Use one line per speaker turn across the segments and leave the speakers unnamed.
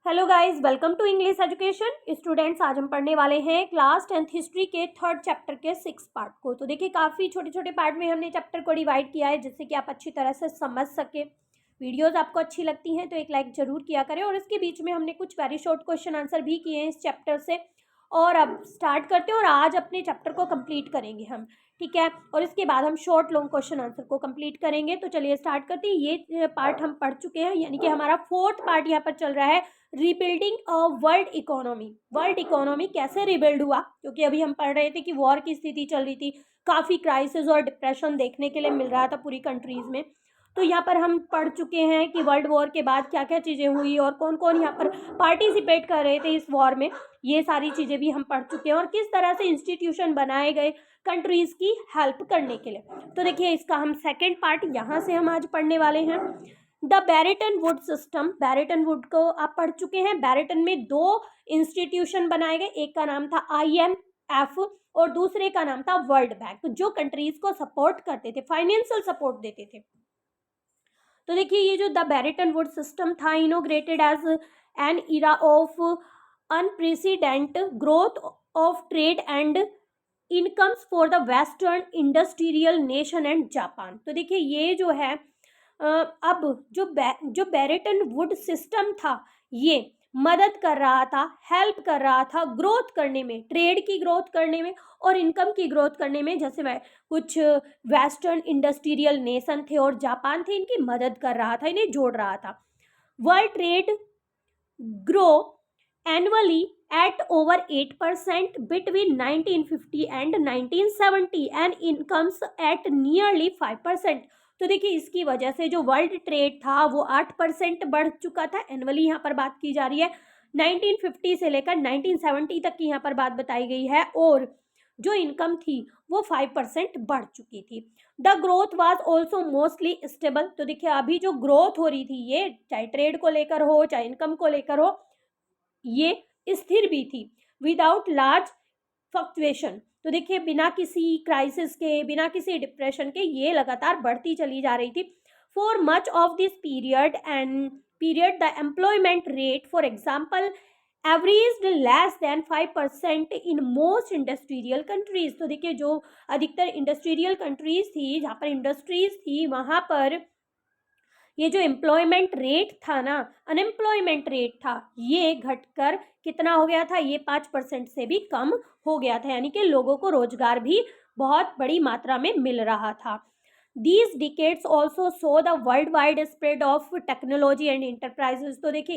Hello guys, welcome to English education. Students, आज हम पढ़ने वाले हैं क्लास 10th हिस्ट्री के 3rd चैप्टर के 6 पार्ट को। तो देखिए, काफ़ी छोटे छोटे पार्ट में हमने चैप्टर को डिवाइड किया है जिससे कि आप अच्छी तरह से समझ सके। वीडियोस आपको अच्छी लगती हैं तो एक लाइक जरूर किया करें। और इसके बीच में हमने कुछ वेरी शॉर्ट क्वेश्चन आंसर भी किए हैं इस चैप्टर से। और अब स्टार्ट करते हैं और आज अपने चैप्टर को कंप्लीट करेंगे हम, ठीक है। और इसके बाद हम शॉर्ट लॉन्ग क्वेश्चन आंसर को कंप्लीट करेंगे। तो चलिए स्टार्ट करते हैं। ये पार्ट हम पढ़ चुके हैं, यानी कि हमारा 4th पार्ट यहाँ पर चल रहा है, rebuilding a world economy. World economy कैसे रिबिल्ड हुआ, क्योंकि अभी हम पढ़ रहे थे कि वॉर की स्थिति चल रही थी, काफ़ी क्राइसिस और डिप्रेशन देखने के लिए मिल रहा था पूरी कंट्रीज़ में। तो यहाँ पर हम पढ़ चुके हैं कि वर्ल्ड वॉर के बाद क्या क्या चीज़ें हुई और कौन कौन यहाँ पर पार्टिसिपेट कर रहे थे इस वॉर में। ये सारी चीज़ें भी हम पढ़ चुके हैं और किस तरह से इंस्टीट्यूशन बनाए गए कंट्रीज़ की हेल्प करने के लिए। तो देखिए, इसका हम सेकेंड पार्ट यहाँ से हम आज पढ़ने वाले हैं। The Bretton would system. Bretton Wood को आप पढ़ चुके हैं। बैरेटन में 2 इंस्टीट्यूशन बनाए गए, एक का नाम था IMF और दूसरे का नाम था वर्ल्ड बैंक, जो कंट्रीज को सपोर्ट करते थे, फाइनेंशियल सपोर्ट देते थे। तो देखिए, ये जो द बैरेटन वुड सिस्टम था, inaugurated as an era of unprecedented growth of trade and incomes for the western industrial nation and Japan. तो देखिए, ये जो है अब जो बैरेटन वुड सिस्टम था, ये मदद कर रहा था, हेल्प कर रहा था ग्रोथ करने में, ट्रेड की ग्रोथ करने में और इनकम की ग्रोथ करने में। जैसे कुछ वेस्टर्न इंडस्ट्रियल नेशन थे और जापान थे, इनकी मदद कर रहा था, इन्हें जोड़ रहा था। World trade grow annually at over 8% between 1950 and 1970 and incomes at nearly 5%। तो देखिए, इसकी वजह से जो वर्ल्ड ट्रेड था वो 8% बढ़ चुका था एनुअली। यहाँ पर बात की जा रही है 1950 से लेकर 1970 तक की यहाँ पर बात बताई गई है, और जो इनकम थी वो 5% बढ़ चुकी थी। The growth was also mostly stable. तो देखिए, अभी जो ग्रोथ हो रही थी, ये चाहे ट्रेड को लेकर हो चाहे इनकम को लेकर हो, ये स्थिर भी थी, विदाउट लार्ज फ्लक्चुएशन। तो देखिए, बिना किसी क्राइसिस के, बिना किसी डिप्रेशन के ये लगातार बढ़ती चली जा रही थी। For much of this period the employment rate for example averaged less than 5% in most industrial countries. तो देखिए, जो अधिकतर इंडस्ट्रियल कंट्रीज थी, जहाँ पर इंडस्ट्रीज थी, वहाँ पर ये जो एम्प्लॉयमेंट रेट था ना, अनएम्प्लॉयमेंट रेट था, ये घटकर कितना हो गया था, ये 5% से भी कम हो गया था। यानी कि लोगों को रोजगार भी बहुत बड़ी मात्रा में मिल रहा था। These decades also saw the worldwide spread of technology and enterprises। तो देखिए,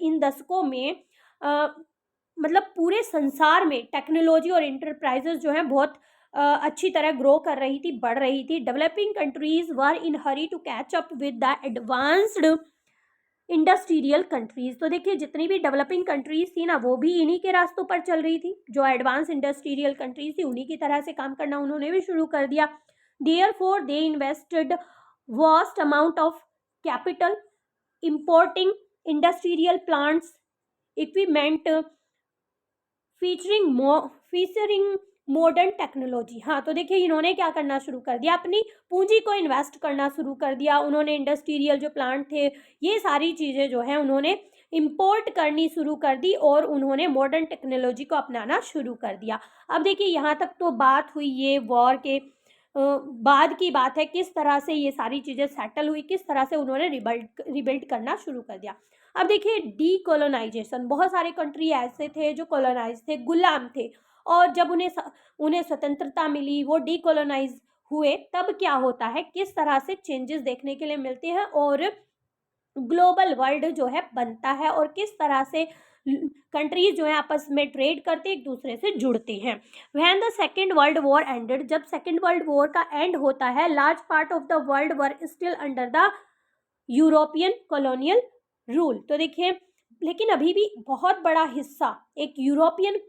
इन दशकों में मतलब पूरे संसार में टेक्नोलॉजी और इंटरप्राइजेस जो है बहुत अच्छी तरह ग्रो कर रही थी, बढ़ रही थी। Developing countries were in hurry to catch up with the advanced industrial countries. तो देखिए, जितनी भी डेवलपिंग कंट्रीज थी ना, वो भी इन्हीं के रास्तों पर चल रही थी। जो एडवांस इंडस्ट्रियल कंट्रीज थी, उन्हीं की तरह से काम करना उन्होंने भी शुरू कर दिया। Therefore they invested vast amount of capital importing industrial plants, equipment featuring modern technology. हाँ, तो देखिए, इन्होंने क्या करना शुरू कर दिया, अपनी पूंजी को इन्वेस्ट करना शुरू कर दिया। उन्होंने इंडस्ट्रियल जो प्लांट थे, ये सारी चीज़ें जो है उन्होंने इंपोर्ट करनी शुरू कर दी और उन्होंने मॉडर्न टेक्नोलॉजी को अपनाना शुरू कर दिया। अब देखिए, यहाँ तक तो बात हुई ये वॉर के बाद की बात है, किस तरह से ये सारी चीज़ें सेटल हुई, किस तरह से उन्होंने रिबिल्ड करना शुरू कर दिया। अब देखिए, डीकोलोनाइजेशन, बहुत सारे कंट्री ऐसे थे जो कोलोनाइज थे, गुलाम थे, और जब उन्हें स्वतंत्रता मिली, वो डीकोलोनाइज हुए, तब क्या होता है, किस तरह से चेंजेस देखने के लिए मिलते हैं और ग्लोबल वर्ल्ड जो है बनता है, और किस तरह से कंट्रीज जो है आपस में ट्रेड करते, एक दूसरे से जुड़ते हैं। When the second world war ended, जब सेकेंड वर्ल्ड वॉर का एंड होता है, large part of the world were still under the European colonial rule. तो देखिए, लेकिन अभी भी बहुत बड़ा हिस्सा एक यूरोपियन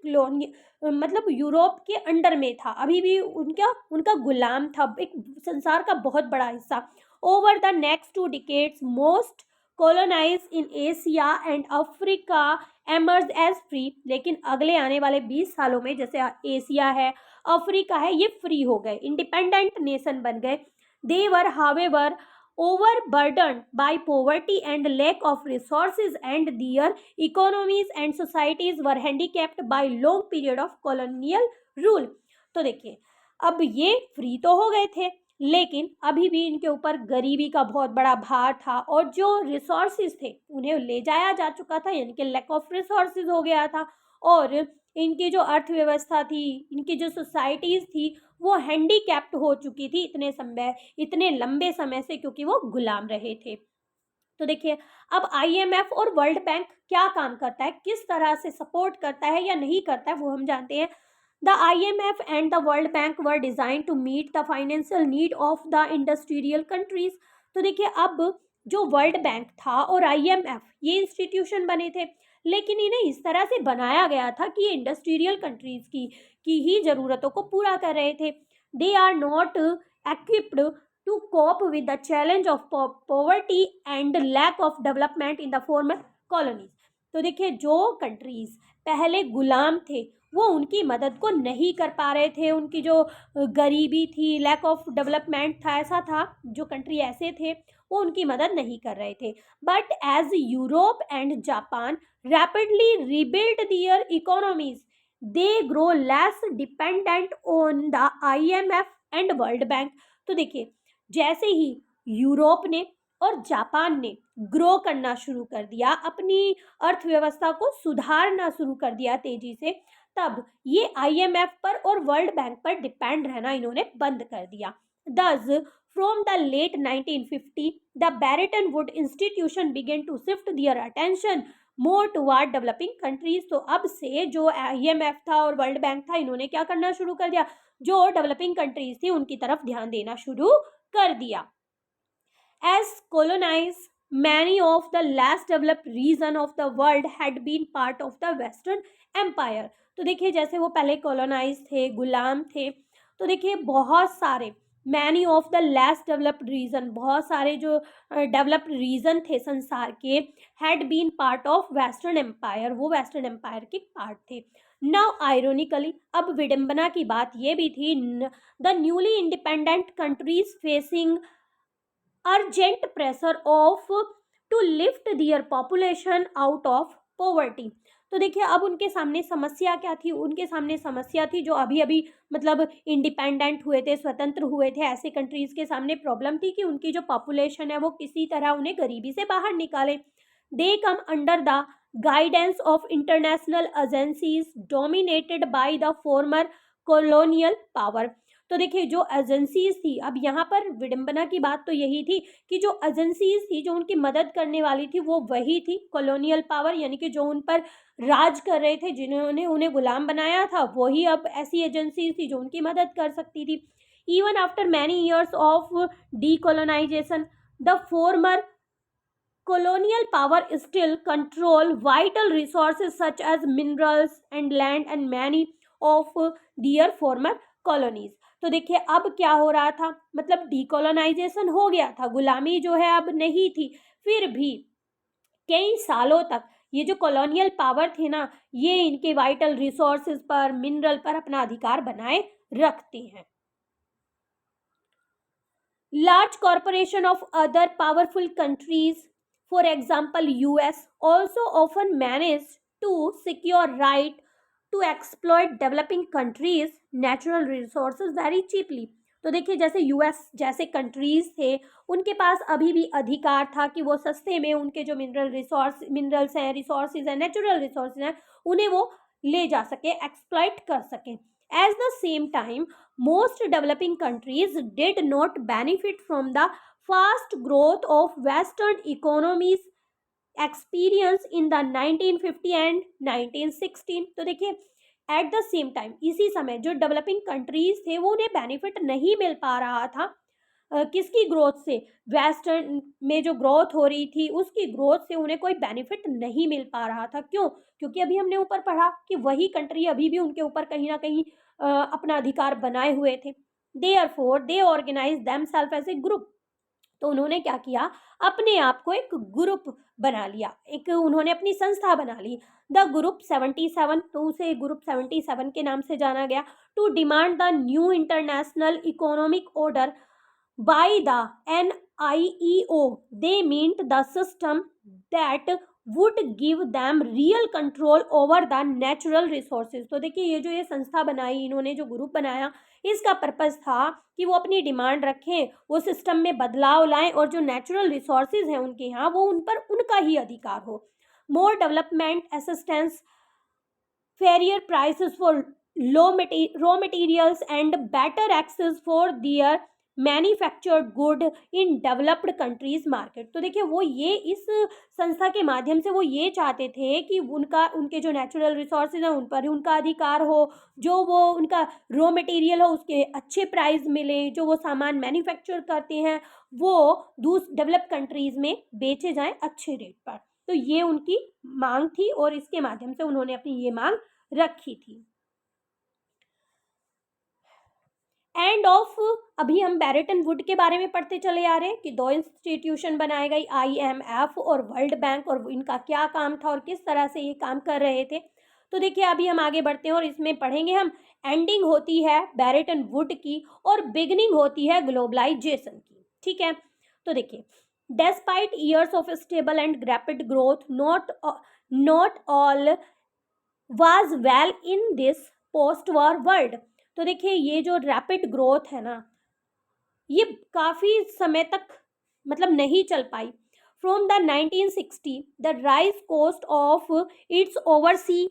मतलब यूरोप के अंडर में था, अभी भी उनका गुलाम था एक संसार का बहुत बड़ा हिस्सा। Over the next 2 decades most colonies in Asia and Africa emerge as free. लेकिन अगले आने वाले 20 सालों में, जैसे एशिया है, अफ्रीका है, ये फ्री हो गए, इंडिपेंडेंट नेशन बन गए। दे वर however overburdened by poverty and lack of resources, and their economies and societies were handicapped by long period of colonial rule। तो देखिए, अब ये फ्री तो हो गए थे, लेकिन अभी भी इनके ऊपर गरीबी का बहुत बड़ा भार था, और जो रिसोर्सेज थे उन्हें ले जाया जा चुका था, यानी कि लैक ऑफ रिसोर्सेज हो गया था, और इनकी जो अर्थव्यवस्था थी, इनकी जो सोसाइटीज थी, वो हैंडीकैप्ड हो चुकी थी इतने लंबे समय से, क्योंकि वो गुलाम रहे थे। तो देखिए, अब आईएमएफ और वर्ल्ड बैंक क्या काम करता है, किस तरह से सपोर्ट करता है या नहीं करता है, वो हम जानते हैं। The IMF and the World Bank were design to meet the financial need of the industrial countries. तो देखिए, अब जो वर्ल्ड बैंक था और IMF, ये इंस्टीट्यूशन बने थे, लेकिन इन्हें इस तरह से बनाया गया था कि ये इंडस्ट्रियल कंट्रीज की ही ज़रूरतों को पूरा कर रहे थे। They are not equipped to cope with the challenge of poverty and lack of development in the former colonies। तो देखिए, जो कंट्रीज पहले गुलाम थे वो उनकी मदद को नहीं कर पा रहे थे, उनकी जो गरीबी थी, लैक ऑफ डेवलपमेंट था, ऐसा था, जो कंट्री ऐसे थे वो उनकी मदद नहीं कर रहे थे। But as Europe and Japan rapidly rebuild their economies, they grow less dependent on the IMF and World Bank. तो देखिए, जैसे ही यूरोप ने और जापान ने ग्रो करना शुरू कर दिया, अपनी अर्थव्यवस्था को सुधारना शुरू कर दिया तेजी से, तब ये IMF पर और वर्ल्ड बैंक पर डिपेंड रहना इन्होंने बंद कर दिया। Thus from the late 1950 the Bretton Wood institution began to shift their attention more toward developing countries. तो अब से जो IMF था और वर्ल्ड बैंक था, इन्होंने क्या करना शुरू कर दिया, जो डेवलपिंग कंट्रीज थी उनकी तरफ ध्यान देना शुरू कर दिया। As colonized, many of the less developed region of the world had been part of the Western Empire। तो देखिए, जैसे वो पहले कॉलोनाइज थे, गुलाम थे, तो देखिए बहुत सारे many of the less developed region, बहुत सारे जो डेवलप्ड रीजन थे संसार के, had been part of western empire, वो वेस्टर्न एम्पायर के पार्ट थे। नाउ आयरोनिकली, अब विडंबना की बात ये भी थी, the newly independent countries facing urgent pressure of to lift their population out of poverty. तो देखिए, अब उनके सामने समस्या क्या थी, उनके सामने समस्या थी, जो अभी अभी मतलब इंडिपेंडेंट हुए थे, स्वतंत्र हुए थे, ऐसे कंट्रीज के सामने प्रॉब्लम थी कि उनकी जो पॉपुलेशन है वो किसी तरह उन्हें गरीबी से बाहर निकाले। They came under the guidance of international agencies dominated by the former colonial power. तो देखिए, जो एजेंसीज थी, अब यहाँ पर विडंबना की बात तो यही थी कि जो एजेंसीज थी जो उनकी मदद करने वाली थी वो वही थी कॉलोनियल पावर, यानी कि जो उन पर राज कर रहे थे, जिन्होंने उन्हें गुलाम बनाया था, वही अब ऐसी एजेंसीज थी जो उनकी मदद कर सकती थी। Even after many years of decolonisation, the former colonial power still control vital resources such as minerals and land and many of their former colonies। तो देखिए, अब क्या हो रहा था, मतलब डीकोलोनाइजेशन हो गया था, गुलामी जो है अब नहीं थी, फिर भी कई सालों तक ये जो कॉलोनियल पावर थे ना, ये इनके वाइटल रिसोर्सेज पर, मिनरल पर अपना अधिकार बनाए रखते हैं। Large corporation of other powerful countries, for example US, also often manage to secure right to exploit developing countries natural resources very cheaply। तो देखिए, जैसे US जैसे कंट्रीज थे, उनके पास अभी भी अधिकार था कि वो सस्ते में उनके जो मिनरल्स हैं, रिसोर्सेज हैं, नेचुरल रिसोर्सेज हैं, उन्हें वो ले जा सके, एक्सप्लॉइट कर सकें। At the same time, most developing countries did not benefit from the fast growth of Western economies experienced in the 1950 and 1916। तो देखिए, एट द सेम टाइम, इसी समय जो डेवलपिंग कंट्रीज थे वो उन्हें बेनिफिट नहीं मिल पा रहा था, किसकी ग्रोथ से, वेस्टर्न में जो ग्रोथ हो रही थी उसकी ग्रोथ से उन्हें कोई बेनिफिट नहीं मिल पा रहा था। क्यों? क्योंकि अभी हमने ऊपर पढ़ा कि वही कंट्री अभी भी उनके ऊपर कहीं ना कहीं अपना अधिकार बनाए हुए थे। Therefore they organize themselves as a group. तो उन्होंने क्या किया, अपने आप को एक ग्रुप बना लिया, एक उन्होंने अपनी संस्था बना ली, द ग्रुप 77। तो उसे ग्रुप 77 के नाम से जाना गया। To demand the new international economic order by the IEO, they meant the system that would give them real control over the natural resources। तो देखिए ये जो ये संस्था बनाई इन्होंने, जो ग्रुप बनाया, इसका पर्पस था कि वो अपनी डिमांड रखें, वो सिस्टम में बदलाव लाएं और जो नेचुरल रिसोर्सेज हैं उनके यहाँ, वो उन पर उनका ही अधिकार हो। More development assistance, fairer prices for raw materials and better access for their manufactured good in developed countries market. तो देखिए वो ये इस संस्था के माध्यम से वो ये चाहते थे कि उनके जो नेचुरल रिसोर्सेज हैं उन पर उनका अधिकार हो, जो वो उनका रॉ मटेरियल हो उसके अच्छे प्राइस मिले, जो वो सामान मैन्युफैक्चर करते हैं वो डेवलप कंट्रीज में बेचे जाएं अच्छे रेट पर। तो ये उनकी मांग थी और इसके माध्यम से उन्होंने अपनी ये मांग रखी थी। एंड ऑफ, अभी हम बैरेटन वुड के बारे में पढ़ते चले आ रहे हैं कि दो इंस्टीट्यूशन बनाए गए, IMF और वर्ल्ड बैंक, और इनका क्या काम था और किस तरह से ये काम कर रहे थे। तो देखिए अभी हम आगे बढ़ते हैं और इसमें पढ़ेंगे हम, एंडिंग होती है बैरेटन वुड की और बिगनिंग होती है ग्लोबलाइजेशन की। ठीक है, तो देखिए despite years of stable and rapid growth, not all was well in this post war world. तो देखिए ये जो रैपिड ग्रोथ है ना, ये काफ़ी समय तक मतलब नहीं चल पाई। From the 1960 the rise cost of its oversea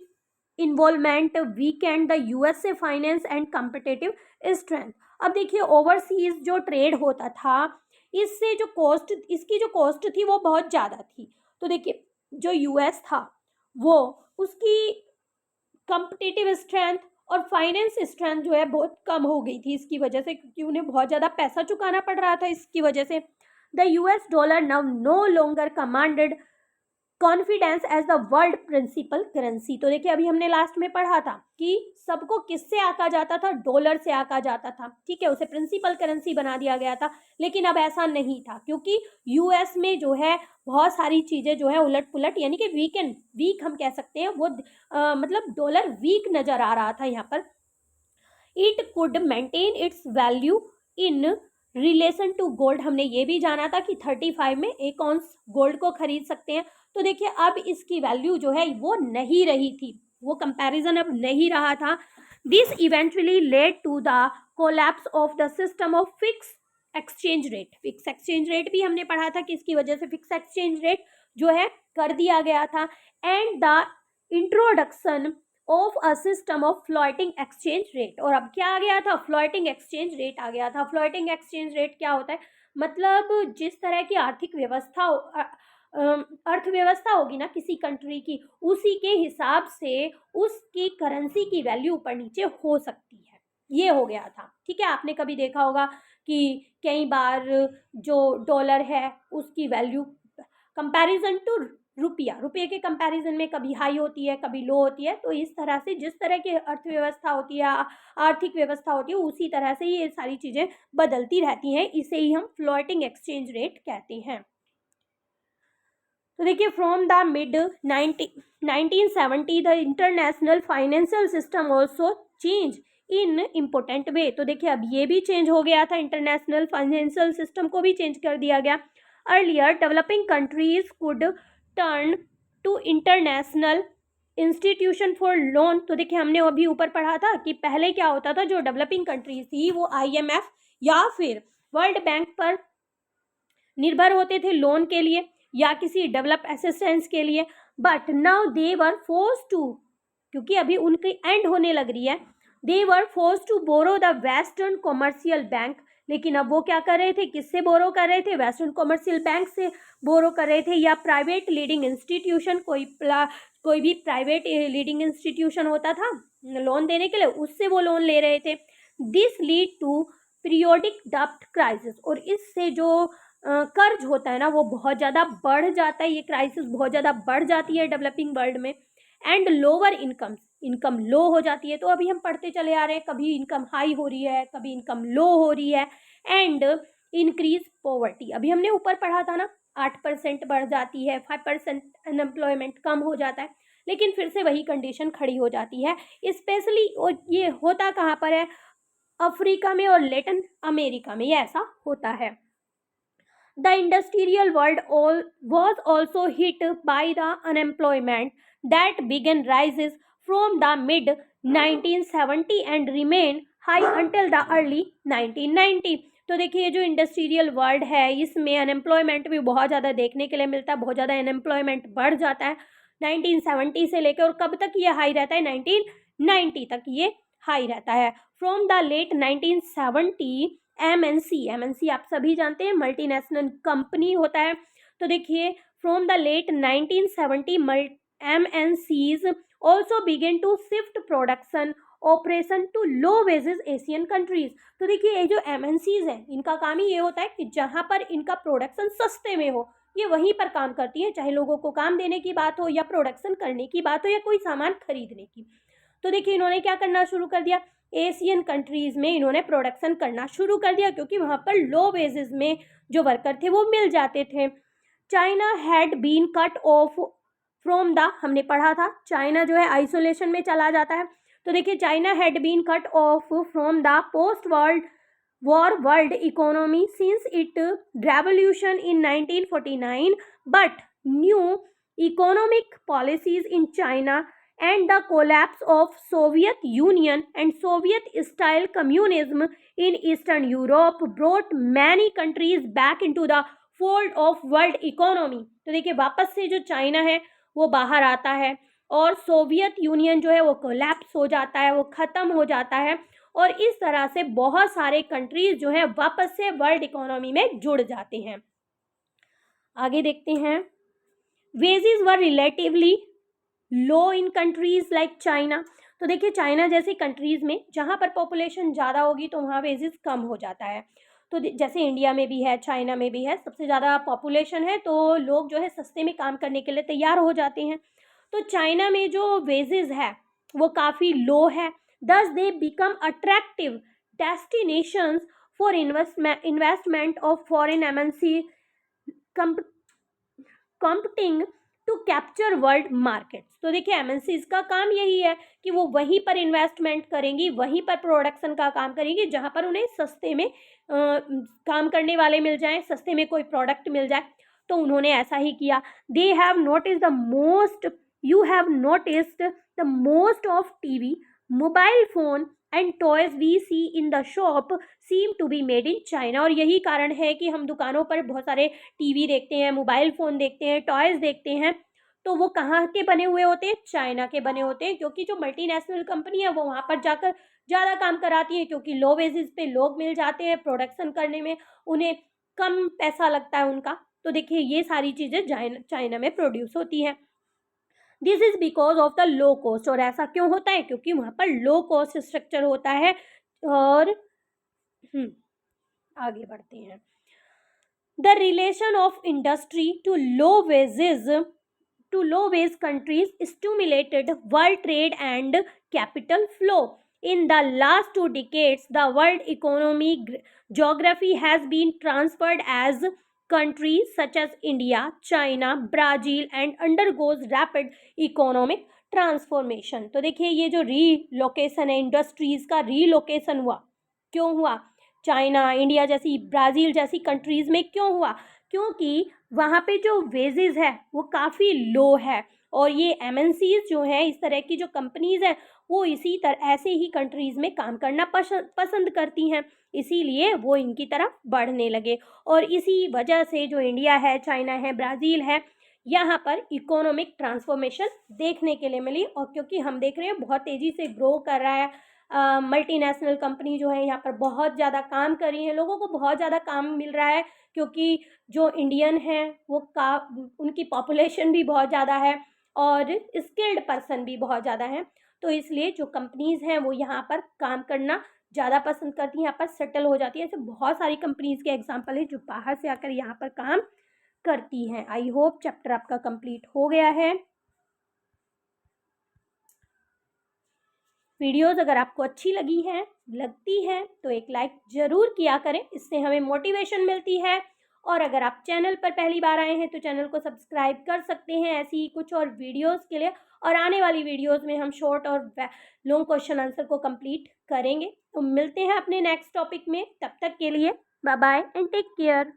involvement weakened the USA finance and competitive strength. अब देखिए ओवरसीज जो ट्रेड होता था, इससे जो कॉस्ट, इसकी जो कॉस्ट थी वो बहुत ज़्यादा थी। तो देखिए जो US था वो, उसकी कम्पिटेटिव स्ट्रेंथ और फाइनेंस स्ट्रेंथ जो है बहुत कम हो गई थी इसकी वजह से, क्योंकि उन्हें बहुत ज़्यादा पैसा चुकाना पड़ रहा था इसकी वजह से। The US dollar now no longer commanded confidence as the world principal currency. तो देखिए अभी हमने लास्ट में पढ़ा था कि सबको किससे आका जाता था, डॉलर से आका जाता था। ठीक है, उसे प्रिंसिपल करेंसी बना दिया गया था, लेकिन अब ऐसा नहीं था क्योंकि US में जो है बहुत सारी चीज़ें जो है उलट पुलट, यानी कि वीक हम कह सकते हैं, वो मतलब डॉलर वीक नज़र आ रहा था यहाँ पर। It could maintain its value in relation to gold, हमने ये भी जाना था कि 35 में 1 ऑन्स गोल्ड को खरीद सकते हैं। तो देखिए अब इसकी वैल्यू जो है वो नहीं रही थी, वो कंपैरिजन अब नहीं रहा था। This eventually led to the collapse of the system of fix exchange rate. Fix exchange rate भी हमने पढ़ा था कि इसकी वजह से फिक्स एक्सचेंज रेट जो है कर दिया गया था। And the introduction of a system of floating exchange rate. और अब क्या आ गया था, फ्लोटिंग एक्सचेंज रेट आ गया था। फ्लोटिंग एक्सचेंज रेट क्या होता है, मतलब जिस तरह की आर्थिक व्यवस्था अर्थव्यवस्था होगी ना किसी कंट्री की, उसी के हिसाब से उसकी करेंसी की वैल्यू ऊपर नीचे हो सकती है, ये हो गया था। ठीक है, आपने कभी देखा होगा कि कई बार जो डॉलर है उसकी वैल्यू कंपैरिजन टू रुपये के कंपैरिजन में कभी हाई होती है, कभी लो होती है। तो इस तरह से जिस तरह की अर्थव्यवस्था होती है, आर्थिक व्यवस्था होती है, उसी तरह से ये सारी चीज़ें बदलती रहती हैं। इसे ही हम फ्लोटिंग एक्सचेंज रेट कहते हैं। तो देखिए from the mid 1970 the international financial system also change in important way. तो देखिए अब ये भी चेंज हो गया था, इंटरनेशनल फाइनेंशियल सिस्टम को भी चेंज कर दिया गया। Earlier developing countries could turn to international institution for loan. तो देखिए हमने अभी ऊपर पढ़ा था कि पहले क्या होता था, जो डेवलपिंग कंट्रीज थी वो IMF या फिर वर्ल्ड बैंक पर निर्भर होते थे लोन के लिए या किसी डेवलप असिस्टेंस के लिए। But now they were force to, क्योंकि अभी उनकी एंड होने लग रही है, they were force to borrow the western commercial bank. लेकिन अब वो क्या कर रहे थे, किससे बोरो कर रहे थे, वेस्टर्न कॉमर्शियल बैंक से बोरो कर रहे थे, या प्राइवेट लीडिंग इंस्टीट्यूशन, कोई भी प्राइवेट लीडिंग इंस्टीट्यूशन होता था लोन देने के लिए, उससे वो लोन ले रहे थे। दिस लीड टू पीरियोडिक डेब्ट क्राइसिस, और इससे जो कर्ज होता है ना वो बहुत ज़्यादा बढ़ जाता है, ये क्राइसिस बहुत ज़्यादा बढ़ जाती है डेवलपिंग वर्ल्ड में। एंड लोअर इनकम लो हो जाती है। तो अभी हम पढ़ते चले आ रहे हैं, कभी इनकम हाई हो रही है, कभी इनकम लो हो रही है। एंड इंक्रीज पॉवर्टी, अभी हमने ऊपर पढ़ा था ना 8% बढ़ जाती है, 5% अनएम्प्लॉयमेंट कम हो जाता है, लेकिन फिर से वही कंडीशन खड़ी हो जाती है। स्पेशली ये होता कहाँ पर है, अफ्रीका में और लैटिन अमेरिका में ये ऐसा होता है। The industrial world was also hit by the unemployment that began rises from the mid 1970 and remained high until the early 1990. तो देखिए ये जो इंडस्ट्रियल वर्ल्ड है इसमें अनएम्प्लॉयमेंट भी बहुत ज़्यादा देखने के लिए मिलता है, बहुत ज़्यादा अनएम्प्लॉयमेंट बढ़ जाता है 1970 से लेकर, और कब तक ये हाई रहता है 1990 तक ये हाई रहता है. फ्रॉम द लेट 1970 एमएनसी आप सभी जानते हैं मल्टीनेशनल कंपनी होता है. तो देखिए from the late 1970 MNCs also begin to shift production operation to low wages Asian countries. तो देखिए ये जो एमएनसीज हैं इनका काम ही ये होता है कि जहाँ पर इनका प्रोडक्शन सस्ते में हो ये वहीं पर काम करती है, चाहे लोगों को काम देने की बात हो या प्रोडक्शन करने की बात हो या कोई सामान खरीदने की. तो देखिए इन्होंने क्या करना शुरू कर दिया, एशियन कंट्रीज़ में इन्होंने प्रोडक्शन करना शुरू कर दिया क्योंकि वहाँ पर लो वेजेस में जो वर्कर थे वो मिल जाते थे. China had been cut off from the, हमने पढ़ा था चाइना जो है आइसोलेशन में चला जाता है. तो देखिए China had been cut off from the post world economy since it revolution in 1949, but new economic policies in China and the collapse of Soviet Union and Soviet-style communism in Eastern Europe brought many countries back into the fold of world economy. तो देखिए वापस से जो China है वो बाहर आता है और सोवियत यूनियन जो है वो कोलैप्स हो जाता है, वो ख़त्म हो जाता है और इस तरह से बहुत सारे कंट्रीज जो है वापस से वर्ल्ड इकोनॉमी में जुड़ जाते हैं. आगे देखते हैं. वेजेस वर रिलेटिवली लो इन कंट्रीज लाइक चाइना. तो देखिए चाइना जैसी कंट्रीज में जहाँ पर पॉपुलेशन ज़्यादा होगी तो वहाँ वेजेस कम हो जाता है. तो जैसे इंडिया में भी है, चाइना में भी है, सबसे ज़्यादा पॉपुलेशन है तो लोग जो है सस्ते में काम करने के लिए तैयार हो जाते हैं. तो चाइना में जो वेजेस है वो काफ़ी लो है, thus they become attractive destinations for investment of foreign MNC competing to capture world markets. तो देखिए एमएनसीज का काम यही है कि वो वहीं पर इन्वेस्टमेंट करेंगी, वहीं पर प्रोडक्शन का काम करेंगी जहाँ पर उन्हें सस्ते में काम करने वाले मिल जाएं, सस्ते में कोई प्रोडक्ट मिल जाए. तो उन्होंने ऐसा ही किया. They have notice the most you have noticed the most of TV, mobile phone and toys we see in the shop seem to be made in China. और यही कारण है कि हम दुकानों पर बहुत सारे टीवी देखते हैं, मोबाइल फ़ोन देखते हैं, टॉयज़ देखते हैं, तो वो कहाँ के बने हुए होते हैं, चाइना के बने होते हैं. क्योंकि जो मल्टीनेशनल कंपनी है वो वहाँ पर जाकर ज़्यादा काम कराती है क्योंकि लो वेजेस पे लोग मिल जाते हैं, प्रोडक्शन करने में उन्हें कम पैसा लगता है उनका. तो देखिए ये सारी चीज़ें चाइना में प्रोड्यूस होती हैं. This is because of the low cost. और ऐसा क्यों होता है, क्योंकि वहाँ पर लो कॉस्ट स्ट्रक्चर होता है. और आगे बढ़ते हैं. The relation of industry to low wage countries stimulated world trade and capital flow. In the last 2 decades, the world economic geography has been transferred as countries such as India, China, Brazil and undergoes rapid economic transformation. तो देखिए ये जो relocation है, industries का relocation हुआ, क्यों हुआ? China, India जैसी, ब्राज़ील जैसी कंट्रीज़ में क्यों हुआ? क्योंकि वहाँ पे जो वेजेस है वो काफ़ी लो है और ये एमएनसीज जो हैं, इस तरह की जो कंपनीज़ हैं वो इसी तरह ऐसे ही कंट्रीज़ में काम करना पसंद करती हैं, इसीलिए वो इनकी तरफ बढ़ने लगे. और इसी वजह से जो इंडिया है, चाइना है, ब्राज़ील है, यहाँ पर इकोनॉमिक ट्रांसफॉर्मेशन देखने के लिए मिली. और क्योंकि हम देख रहे हैं बहुत तेज़ी से ग्रो कर रहा है, मल्टीनेशनल कंपनी जो है यहाँ पर बहुत ज़्यादा काम कर रही हैं, लोगों को बहुत ज़्यादा काम मिल रहा है क्योंकि जो इंडियन हैं वो उनकी पॉपुलेशन भी बहुत ज़्यादा है और स्किल्ड पर्सन भी बहुत ज़्यादा हैं. तो इसलिए जो कंपनीज़ हैं वो यहाँ पर काम करना ज़्यादा पसंद करती हैं, यहाँ पर सेटल हो जाती है. ऐसे बहुत सारी कंपनीज़ के एग्जांपल हैं जो बाहर से आकर यहाँ पर काम करती हैं. आई होप चैप्टर आपका कंप्लीट हो गया है. वीडियोज़ अगर आपको अच्छी लगती हैं तो एक लाइक ज़रूर किया करें, इससे हमें मोटिवेशन मिलती है. और अगर आप चैनल पर पहली बार आए हैं तो चैनल को सब्सक्राइब कर सकते हैं ऐसी ही कुछ और वीडियोज़ के लिए. और आने वाली वीडियोज़ में हम शॉर्ट और लॉन्ग क्वेश्चन आंसर को कंप्लीट करेंगे. तो मिलते हैं अपने नेक्स्ट टॉपिक में, तब तक के लिए bye bye and take care.